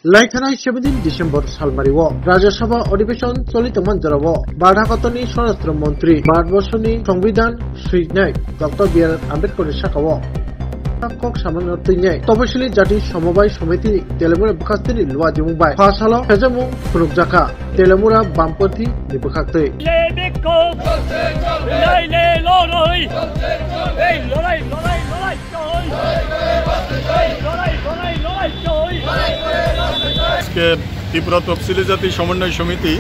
लाइथानाय 17 December सालमारिओ Rajya Sabha अधिवेशन चलित मन्जराव बाधाकतनी स्वराष्ट्र मन्त्री भारतवर्षनि संविधान सृजनाय डॉक्टर बी.आर. आम्बेडकर शाखाव কক সামান্য তৈনাই তপশিলি জাতি সমবায় সমিতি তেলেমুরা বুখাস্তিনি লুয়া জিমুবাই ফাসাল ফেজামু ফুরুকজাকা তেলেমুরা বামপন্থী নিবুখাক্তৈ আজকে ত্রিপুরা তফসিলি জাতি সমন্বয় সমিতি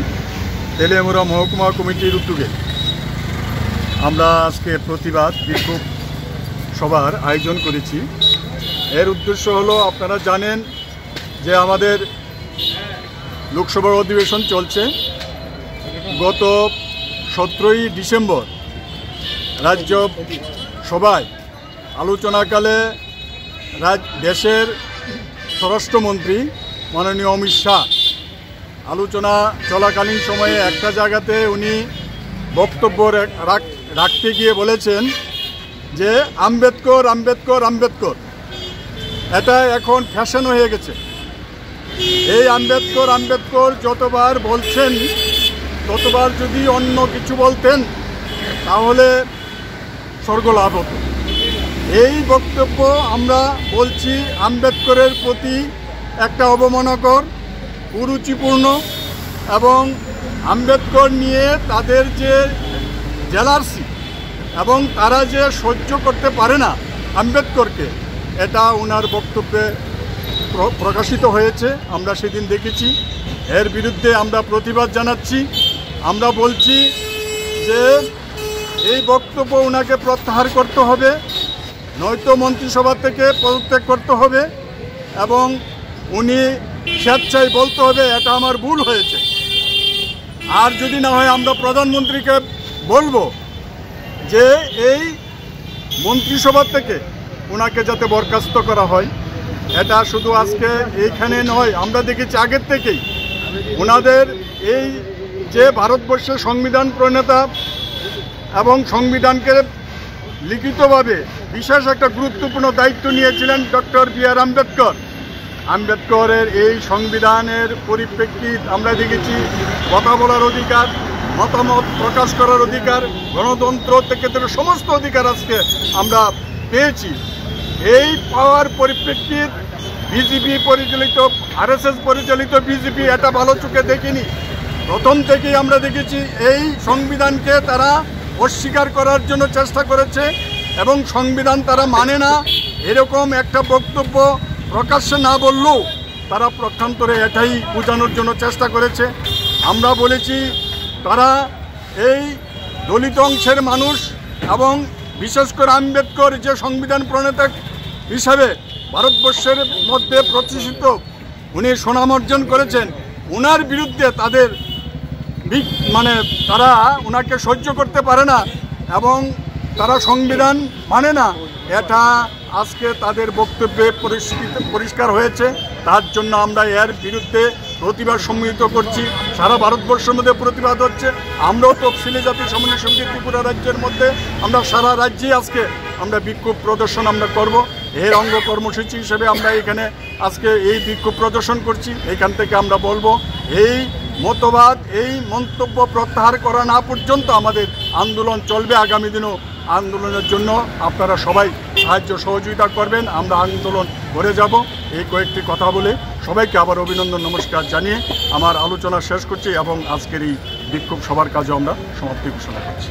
তেলেমুরা মহকুমা কমিটির উদ্যোগে আমরা আজকে প্রতিবাদ বিক্ষোভ সভার আয়োজন করেছি। এর উদ্দেশ্য হলো, আপনারা জানেন যে আমাদের লোকসভার অধিবেশন চলছে। গত 17ই ডিসেম্বর রাজ্য সভায় আলোচনাকালে দেশের স্বরাষ্ট্রমন্ত্রী মাননীয় অমিত শাহ আলোচনা চলাকালীন সময়ে একটা জায়গাতে উনি বক্তব্য রাখতে গিয়ে বলেছেন যে আম্বেদকর আম্বেদকর আম্বেদকর, এটা এখন ফ্যাশন হয়ে গেছে। এই আম্বেদকর আম্বেদকর যতবার বলছেন ততবার যদি অন্য কিছু বলতেন তাহলে স্বর্গলাভ হতো। এই বক্তব্য আমরা বলছি আম্বেদকরের প্রতি একটা অবমাননাকর, কুরুচিপূর্ণ এবং আম্বেদকর নিয়ে তাদের যে জেলার্সি এবং তারা যে সহ্য করতে পারে না আম্বেদকরকে, এটা ওনার বক্তব্যে প্রকাশিত হয়েছে, আমরা সেদিন দেখেছি। এর বিরুদ্ধে আমরা প্রতিবাদ জানাচ্ছি। আমরা বলছি যে এই বক্তব্য ওনাকে প্রত্যাহার করতে হবে, নয়তো মন্ত্রিসভা থেকে পদত্যাগ করতে হবে এবং উনি স্বেচ্ছায় বলতে হবে এটা আমার ভুল হয়েছে। আর যদি না হয় আমরা প্রধানমন্ত্রীকে বলবো যে এই মন্ত্রিসভা থেকে ওনাকে যাতে বরখাস্ত করা হয়। এটা শুধু আজকে এইখানে নয়, আমরা দেখেছি আগের থেকেই ওনাদের এই যে ভারতবর্ষের সংবিধান প্রণেতা এবং সংবিধানকে লিখিতভাবে বিশেষ একটা গুরুত্বপূর্ণ দায়িত্ব নিয়েছিলেন ডক্টর বি.আর. আম্বেদকর। আম্বেদকরের এই সংবিধানের পরিপ্রেক্ষিত আমরা দেখেছি কথা বলার অধিকার, মতামত প্রকাশ করার অধিকার, গণতন্ত্র থেকে সমস্ত অধিকার আজকে আমরা পেয়েছি। এই পাওয়ার পরিপ্রেক্ষিত বিজেপি পরিচালিত, আরএসএস পরিচালিত বিজেপি এটা ভালো চোখে দেখিনি। প্রথম থেকেই আমরা দেখেছি এই সংবিধানকে তারা অস্বীকার করার জন্য চেষ্টা করেছে এবং সংবিধান তারা মানে না এরকম একটা বক্তব্য প্রকাশ্যে না বললেও তারা প্রক্ষান্তরে এটাই বোঝানোর জন্য চেষ্টা করেছে। আমরা বলেছি তারা এই দলিত অংশের মানুষ এবং বিশেষ করে আম্বেদকর যে সংবিধান প্রণেতা হিসাবে ভারতবর্ষের মধ্যে প্রতিষ্ঠিত উনি সুনাম অর্জন করেছেন, ওনার বিরুদ্ধে তাদের তারা ওনাকে সহ্য করতে পারে না এবং তারা সংবিধান মানে না, এটা আজকে তাদের বক্তব্যে পরিষ্কার হয়েছে। তার জন্য আমরা এর বিরুদ্ধে প্রতিবাদ সম্মিলিত করছি। সারা ভারতবর্ষের মধ্যে প্রতিবাদ হচ্ছে। আমরাও তফসিলি জাতি সমন্বয় সমিতি ত্রিপুরা রাজ্যের মধ্যে আমরা সারা রাজ্যে আজকে আমরা বিক্ষোভ প্রদর্শন আমরা করব। এর অঙ্গ কর্মসূচি হিসেবে আমরা এখানে আজকে এই বিক্ষোভ প্রদর্শন করছি। এখান থেকে আমরা বলবো এই মতবাদ, এই মন্তব্য প্রত্যাহার করা না পর্যন্ত আমাদের আন্দোলন চলবে। আগামী দিনও আন্দোলনের জন্য আপনারা সবাই সাহায্য সহযোগিতা করবেন। আমরা আন্দোলন করে যাব। এই কয়েকটি কথা বলে সবাইকে আবার অভিনন্দন নমস্কার জানিয়ে আমার আলোচনা শেষ করছি এবং আজকের এই বিক্ষোভ সভার কাজও আমরা সমাপ্তি ঘোষণা করছি।